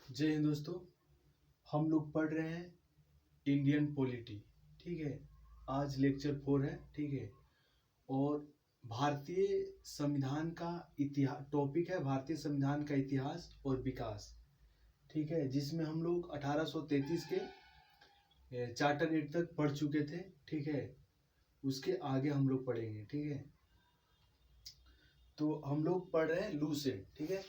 जय हिंद दोस्तों। हम लोग पढ़ रहे हैं इंडियन पॉलिटी। ठीक है, आज लेक्चर 4 है। ठीक है, और भारतीय संविधान का इतिहास टॉपिक है। भारतीय संविधान का इतिहास और विकास। ठीक है, जिसमें हम लोग 1833 के चार्टर एक्ट तक पढ़ चुके थे। ठीक है, उसके आगे हम लोग पढ़ेंगे। ठीक है, तो हम लोग पढ़ रहे हैं लूसेंट। ठीक है,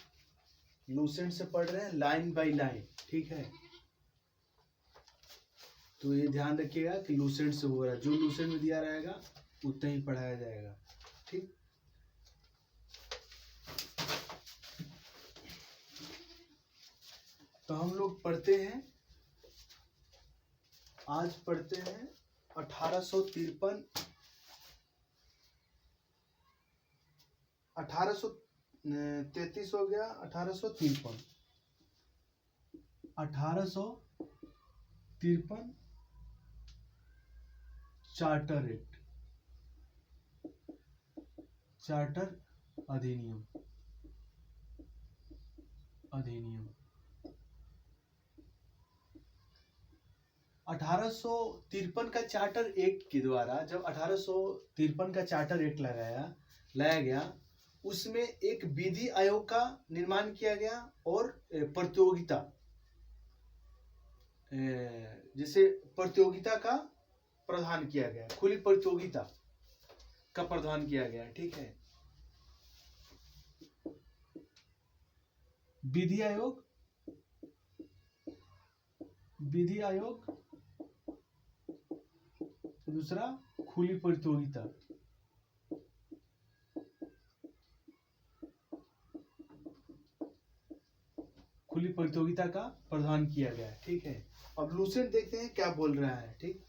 लूसेंट से पढ़ रहे हैं लाइन बाय लाइन। ठीक है, तो ये ध्यान रखिएगा कि लूसेंट से हो रहा है, जो लूसेंट में दिया रहेगा उतना ही पढ़ाया जाएगा। ठीक, तो हम लोग पढ़ते हैं, आज पढ़ते हैं 1853 1833 हो गया, 1853 चार्टर एक्ट, चार्टर अधिनियम 1853 का चार्टर एक्ट के द्वारा, जब 1853 का चार्टर एक्ट लाया गया, उसमें एक विधि आयोग का निर्माण किया गया और प्रतियोगिता, जैसे प्रतियोगिता का प्रावधान किया गया, खुली प्रतियोगिता का प्रावधान किया गया। ठीक है, विधि आयोग दूसरा खुली प्रतियोगिता। खुली प्रतियोगिता का प्रावधान किया गया। ठीक है, अब लूसेंट देखते हैं क्या बोल रहा है। ठीक,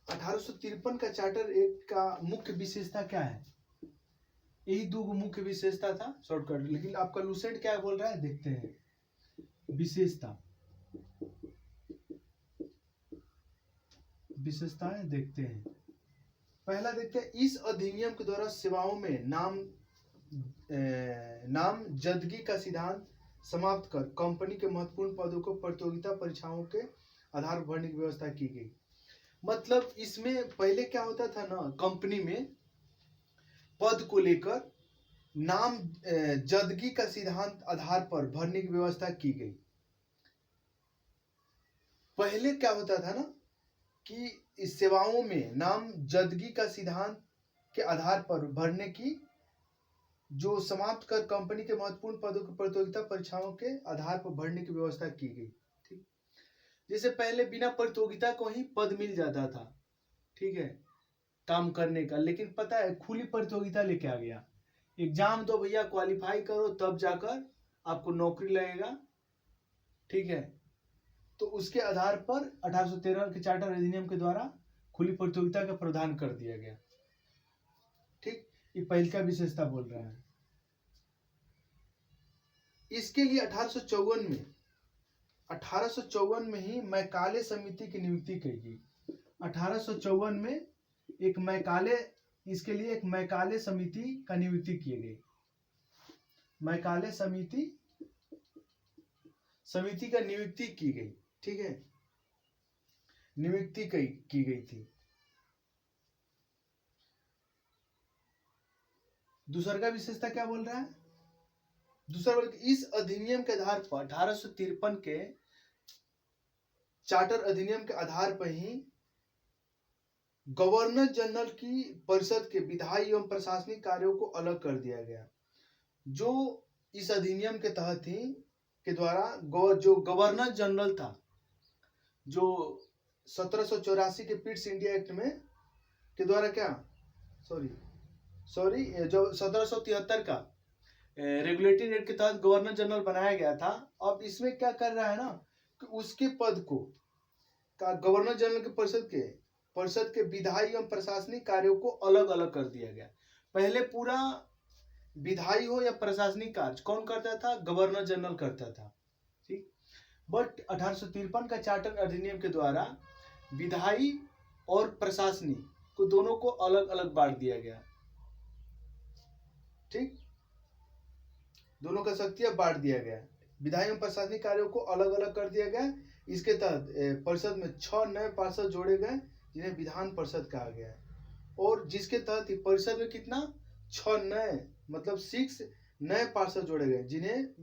1853 का चार्टर एक्ट का मुख्य विशेषता क्या है? यही दो मुख्य विशेषता था, शॉर्टकट। लेकिन आपका लूसेंट क्या बोल रहा है, देखते हैं। विशेषताएं देखते हैं। पहला देखते हैं, इस अधिनियम के द्वारा सेवाओं में नामजदगी का सिद्धांत समाप्त कर कंपनी के महत्वपूर्ण पदों को प्रतियोगिता परीक्षाओं के आधार पर भरने की व्यवस्था की गई। मतलब इसमें पहले क्या होता था ना, कंपनी में पद को लेकर नामजदगी का सिद्धांत आधार पर भरने की व्यवस्था की गई। पहले क्या होता था ना कि इस सेवाओं में नामजदगी का सिद्धांत के आधार पर भरने की, जो समाप्त कर कंपनी के महत्वपूर्ण पदों की प्रतियोगिता परीक्षाओं के आधार पर भरने की व्यवस्था की गई। ठीक, जैसे पहले बिना प्रतियोगिता को ही पद मिल जाता था, ठीक है, काम करने का। लेकिन पता है, खुली प्रतियोगिता लेके आ गया। एग्जाम दो भैया, क्वालिफाई करो, तब जाकर आपको नौकरी लगेगा। ठीक है, तो उसके आधार पर 1813 के चार्टर अधिनियम के द्वारा खुली प्रतियोगिता का प्रावधान कर दिया गया। ठीक, ये पहले का विशेषता बोल रहा है। इसके लिए 1854 में ही मैकाले समिति की नियुक्ति की गई। 1854 में एक मैकाले, इसके लिए एक मैकाले समिति का नियुक्ति की गई। मैकाले समिति का नियुक्ति की गई। ठीक है, नियुक्ति की गई थी। दूसरा का विशेषता क्या बोल रहा है? दूसरा बोल, इस अधिनियम के आधार पर 1853 के चार्टर अधिनियम के आधार पर ही गवर्नर जनरल की परिषद के विधायी एवं प्रशासनिक कार्यों को अलग कर दिया गया। जो इस अधिनियम के तहत ही के द्वारा जो गवर्नर जनरल था, जो 1784 के पिट्स इंडिया एक्ट में के द्वारा क्या सॉरी जो 1773 का रेगुलेटरी एक्ट के तहत गवर्नर जनरल बनाया गया था। अब इसमें क्या कर रहा है ना कि उसके पद को का गवर्नर जनरल के परिषद के विधायी एवं प्रशासनिक कार्यों को अलग अलग कर दिया गया। पहले पूरा विधायी हो या प्रशासनिक कार्य कौन करता था? गवर्नर जनरल करता था। ठीक, बट 1853 का चार्टर अधिनियम के द्वारा विधायी और प्रशासनिक को दोनों को अलग अलग बांट दिया गया। ठीक, दोनों का शक्तियां बांट दिया गया। विधायी एवं प्रशासनिक कार्यों को अलग अलग कर दिया गया। इसके तहत परिषद में 6 नए पार्षद जोड़े गए जिन्हें विधान परिषद कहा गया है। और जिसके तहत परिषद में कितना 6 नए मतलब 6 नए पार्षद जोड़े गए जिन्हें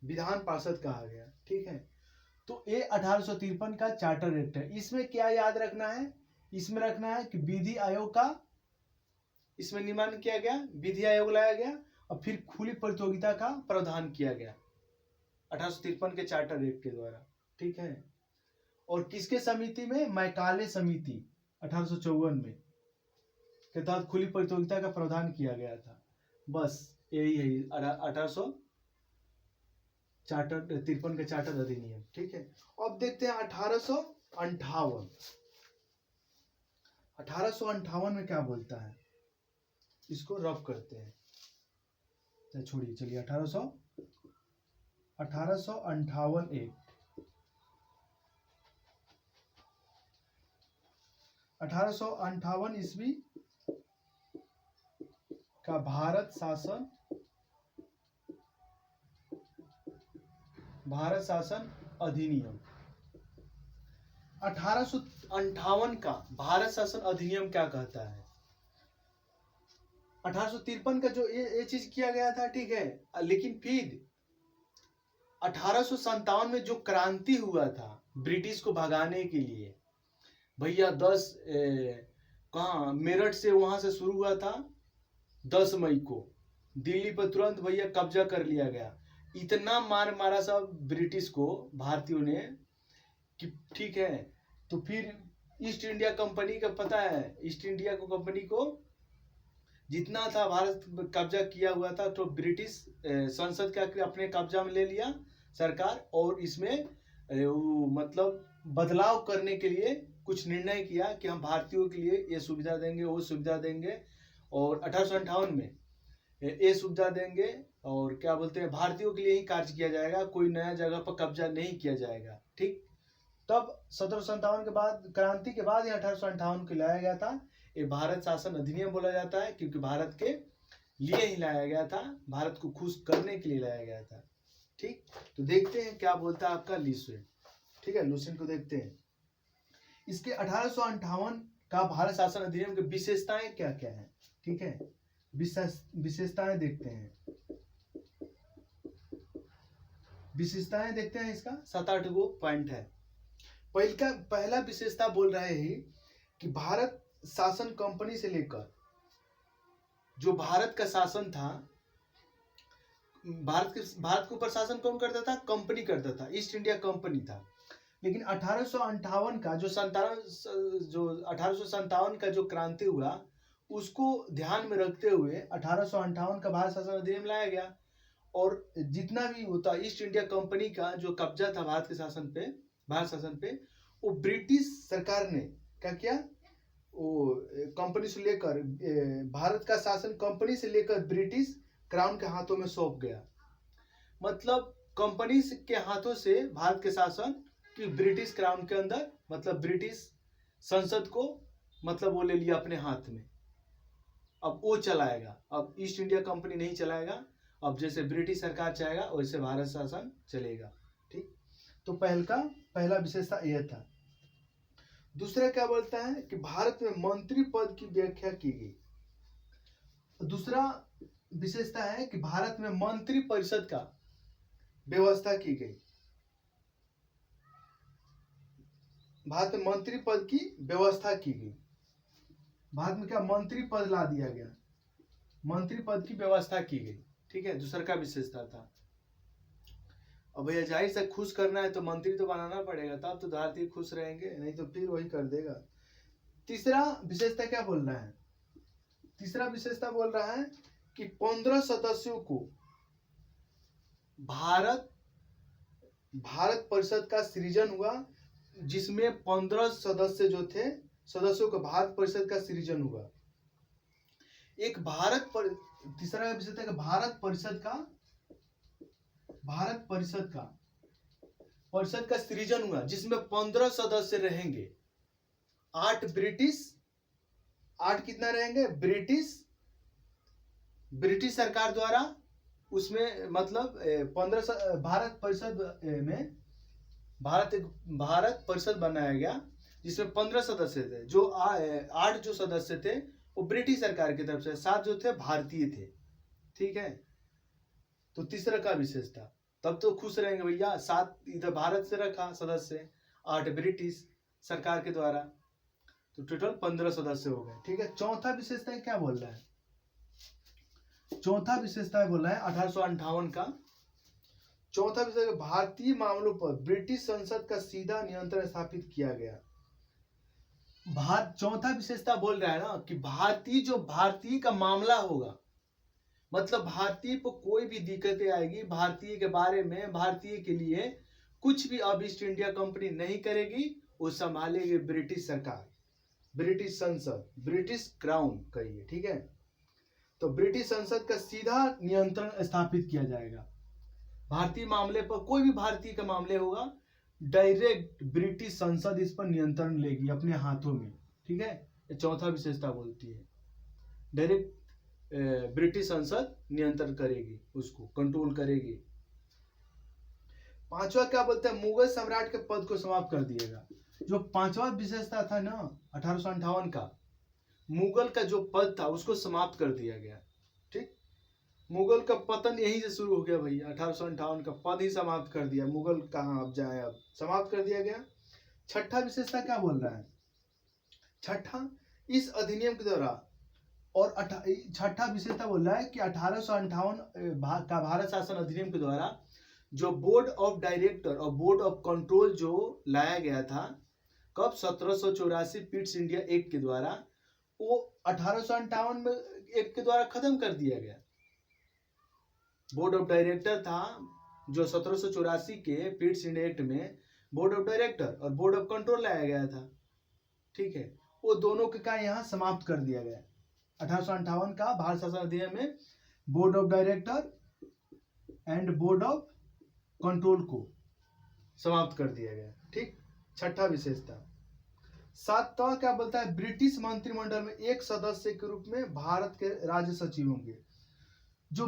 विधान पार्षद कहा गया। ठीक है, तो ये 1853 का चार्टर एक्ट है। इसमें क्या याद रखना है, इसमें रखना है कि विधि आयोग का इसमें निर्माण किया गया, विधि आयोग लाया गया और फिर खुली प्रतियोगिता का प्रावधान किया गया 1853 के चार्टर एक्ट के द्वारा। ठीक है, और किसके समिति में, मैकाले समिति 1854 में के तहत खुली प्रतियोगिता का प्रावधान किया गया था। बस यही है 1853 के चार्टर अधिनियम। ठीक है, अब देखते हैं 1858 में क्या बोलता है, इसको रफ करते हैं। छोड़िए, चलिए 1858 एक्ट 1858 ईस्वी का भारत शासन अधिनियम। 1858 का भारत शासन अधिनियम क्या कहता है। 1853 का जो ये चीज किया गया था, ठीक है, लेकिन फिर 1857 में जो क्रांति हुआ था ब्रिटिश को भगाने के लिए, भैया 10 कहाँ मेरठ से वहां से शुरू हुआ था, 10 मई को दिल्ली पर तुरंत भैया कब्जा कर लिया गया। इतना मार मारा सब ब्रिटिश को भारतीयों ने कि ठीक है, तो फिर ईस्ट इंडिया कंपनी का पता है, ईस्ट इंडिया को कंपनी को जितना था भारत कब्जा किया हुआ था, तो ब्रिटिश संसद का अपने कब्जा में ले लिया सरकार, और इसमें मतलब बदलाव करने के लिए कुछ निर्णय किया कि हम भारतीयों के लिए ये सुविधा देंगे, वो सुविधा देंगे, और 1858 में ये सुविधा देंगे, और क्या बोलते हैं, भारतीयों के लिए ही कार्य किया जाएगा, कोई नया जगह पर कब्जा नहीं किया जाएगा। ठीक, तब 1757 के बाद, क्रांति के बाद ही 1858 को लाया गया था। ये भारत शासन अधिनियम बोला जाता है, क्योंकि भारत के लिए ही लाया गया था, भारत को खुश करने के लिए लाया गया था। ठीक, तो देखते हैं क्या बोलता है आपका लुसेंट। ठीक है, लुसेंट को देखते हैं। इसके 1858 का भारत शासन अधिनियम की विशेषताएं क्या क्या है। ठीक है, विशेषताएं देखते हैं। विशेषताएं देखते हैं, इसका 7-8 गो पॉइंट है। पहला विशेषता बोल रहे हैं कि भारत शासन कंपनी से लेकर, जो भारत का शासन था, भारत के ऊपर शासन कौन करता था, कंपनी करता था, ईस्ट इंडिया कंपनी था। लेकिन 1858 का जो 1857 का जो क्रांति हुआ, उसको ध्यान में रखते हुए 1858 का भारत शासन अधिनियम लाया गया, और जितना भी होता ईस्ट इंडिया कंपनी का जो कब्जा था भारत शासन पे, वो ब्रिटिश सरकार ने क्या किया, वो कंपनी से लेकर, भारत का शासन कंपनी से लेकर ब्रिटिश क्राउन के हाथों में सौंप गया। मतलब कंपनी के हाथों से भारत के शासन की ब्रिटिश क्राउन के अंदर, मतलब ब्रिटिश संसद को, मतलब वो ले लिया अपने हाथ में। अब वो चलाएगा, अब ईस्ट इंडिया कंपनी नहीं चलाएगा, अब जैसे ब्रिटिश सरकार चाहेगा वैसे भारत शासन चलेगा। ठीक, तो पहला विशेषता यह था। दूसरा क्या बोलता है कि भारत में मंत्री पद की व्याख्या की गई। दूसरा विशेषता है कि भारत में मंत्री परिषद का व्यवस्था की गई। भारत में मंत्री पद की व्यवस्था की गई। भारत में क्या मंत्री पद ला दिया गया, मंत्री पद की व्यवस्था की गई। ठीक है, दूसरा का विशेषता था। अब भैया जाहिर से खुश करना है तो मंत्री तो बनाना पड़ेगा, तब तो भारतीय खुश रहेंगे, नहीं तो फिर वही कर देगा। तीसरा विशेषता क्या बोल रहा है, तीसरा विशेषता बोल रहा है कि 15 सदस्यों को भारत परिषद का सृजन हुआ, जिसमें 15 सदस्य जो थे, सदस्यों का भारत परिषद का सृजन हुआ। एक तीसरा विशेषता का भारत परिषद का सृजन हुआ, जिसमें 15 सदस्य रहेंगे। 8 ब्रिटिश, 8 कितना रहेंगे, ब्रिटिश सरकार द्वारा उसमें मतलब 15 भारत परिषद में भारत परिषद बनाया गया, जिसमें 15 सदस्य थे। जो 8 जो सदस्य थे वो ब्रिटिश सरकार की तरफ से, 7 जो थे भारतीय थे। ठीक है, तो तीसरा का विशेष था। तब तो खुश रहेंगे भैया, 7 इधर भारत से रखा सदस्य, 8 ब्रिटिश सरकार के द्वारा, तो टोटल 15 सदस्य हो गए। ठीक है, चौथा विशेषता क्या बोल रहा है? चौथा विशेषता बोल रहा है 1858 का चौथा विशेषता, भारतीय मामलों पर ब्रिटिश संसद का सीधा नियंत्रण स्थापित किया गया। चौथा विशेषता बोल रहा है ना कि भारतीय का मामला होगा, मतलब भारतीय को कोई भी दिक्कतें आएगी, भारतीय के बारे में, भारतीय के लिए कुछ भी अब ईस्ट इंडिया कंपनी नहीं करेगी, वो संभालेगी ब्रिटिश सरकार, ब्रिटिश संसद, ब्रिटिश क्राउन कहिए। ठीक है, तो ब्रिटिश संसद का सीधा नियंत्रण स्थापित किया जाएगा। भारतीय मामले पर, कोई भी भारतीय का मामले होगा, डायरेक्ट ब्रिटिश संसद इस पर नियंत्रण लेगी अपने हाथों में। ठीक है, ये चौथा विशेषता बोलती है, डायरेक्ट ब्रिटिश संसद नियंत्रण करेगी, उसको कंट्रोल करेगी। पांचवा क्या बोलते हैं? मुगल सम्राट के पद को समाप्त कर दिएगा। जो पांचवा विशेषता था ना 1858 का, मुगल का जो पद था उसको समाप्त कर दिया गया। ठीक, मुगल का पतन यहीं से शुरू हो गया भैया, 1858 का पद ही समाप्त कर दिया। मुगल कहाँ अब जाए, अब समाप्त कर दिया गया। छठा विशेषता क्या बोल रहा है? छठा, इस अधिनियम के द्वारा, और छठा विशेषता बोल रहा है कि 1858 का भारत शासन अधिनियम के द्वारा जो बोर्ड ऑफ डायरेक्टर और बोर्ड ऑफ कंट्रोल जो लाया गया था, कब? 1784 पिट्स इंडिया एक्ट के द्वारा, वो 1858 में एक्ट के द्वारा खत्म कर दिया गया। बोर्ड ऑफ डायरेक्टर था जो 1784 के पिट्स इंडिया एक्ट में बोर्ड ऑफ डायरेक्टर और बोर्ड ऑफ कंट्रोल लाया गया था। ठीक है, वो दोनों के का यहाँ समाप्त कर दिया गया। 1858 का भारत शासन अधिनियम में board of director and board of control को समाप्त कर दिया गया। ठीक, छठा विशेषता। सातवां क्या बोलता है? ब्रिटिश मंत्रिमंडल में एक सदस्य के रूप में भारत के राज्य सचिव होंगे। जो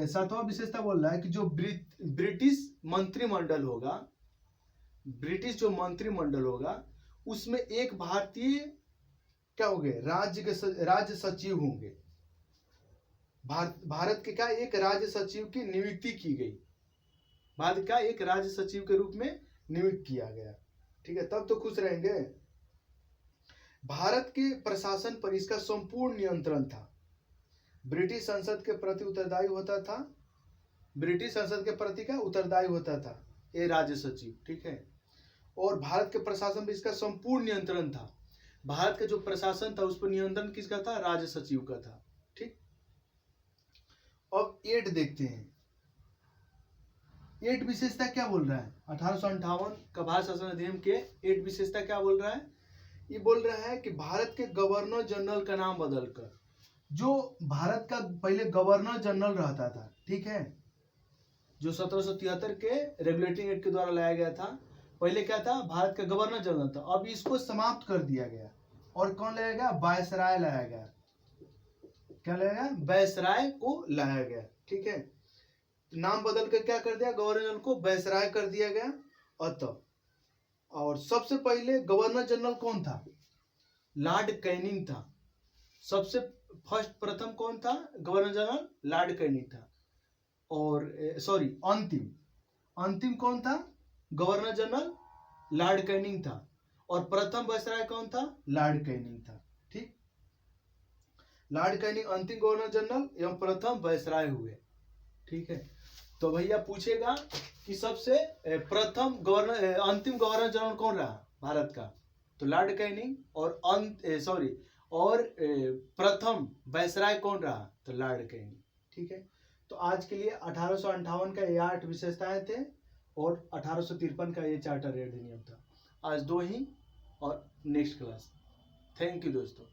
सातवां विशेषता बोल रहा है कि जो ब्रिटिश मंत्रिमंडल होगा, ब्रिटिश जो मंत्रिमंडल होगा उसमें एक भारतीय क्या होंगे? राज्य सचिव होंगे। भारत के क्या एक राज्य सचिव की नियुक्ति की गई, भारत का एक राज्य सचिव के रूप में नियुक्त किया गया। ठीक है, तब तो खुश रहेंगे। भारत के प्रशासन पर इसका संपूर्ण नियंत्रण था। ब्रिटिश संसद के प्रति उत्तरदायी होता था, ब्रिटिश संसद के प्रति क्या उत्तरदायी होता था ये राज्य सचिव। ठीक है, और भारत के प्रशासन पर इसका संपूर्ण नियंत्रण था। भारत का जो प्रशासन था उस पर नियंत्रण किसका था? राज्य सचिव का था। ठीक, अब 8 देखते हैं। 8 विशेषता क्या बोल रहा है? 1858 का भारत शासन अधिनियम के 8 विशेषता क्या बोल रहा है? ये बोल रहा है कि भारत के गवर्नर जनरल का नाम बदलकर, जो भारत का पहले गवर्नर जनरल रहता था, ठीक है, जो 1773 के रेगुलेटिंग एक्ट के द्वारा लाया गया था, पहले क्या था? भारत का गवर्नर जनरल था। अब इसको समाप्त कर दिया गया और कौन लाया गया? वायसराय लाया गया। क्या लाया गया? वायसराय को लाया गया। ठीक है, नाम बदल कर क्या कर दिया? गवर्नर जनरल को वायसराय कर दिया गया। अतः और सबसे पहले गवर्नर जनरल कौन था? लॉर्ड कैनिंग था। सबसे प्रथम कौन था गवर्नर जनरल? लॉर्ड कैनिंग था। और सॉरी, अंतिम कौन था? गवर्नर जनरल लॉर्ड कैनिंग था। और प्रथम वायसराय कौन था? लॉर्ड कैनिंग था। ठीक, लॉर्ड कैनिंग अंतिम गवर्नर जनरल एवं प्रथम वायसराय हुए। ठीक है, तो भैया पूछेगा कि सबसे प्रथम अंतिम गवर्नर जनरल कौन रहा भारत का? तो लॉर्ड कैनिंग। और प्रथम वायसराय कौन रहा? तो लॉर्ड कैनिंग। ठीक है, तो आज के लिए 1858 का ये 8 विशेषताएं थे और 1853 का ये चार्टर अधिनियम था। आज 2 ही, और नेक्स्ट क्लास। थैंक यू दोस्तों।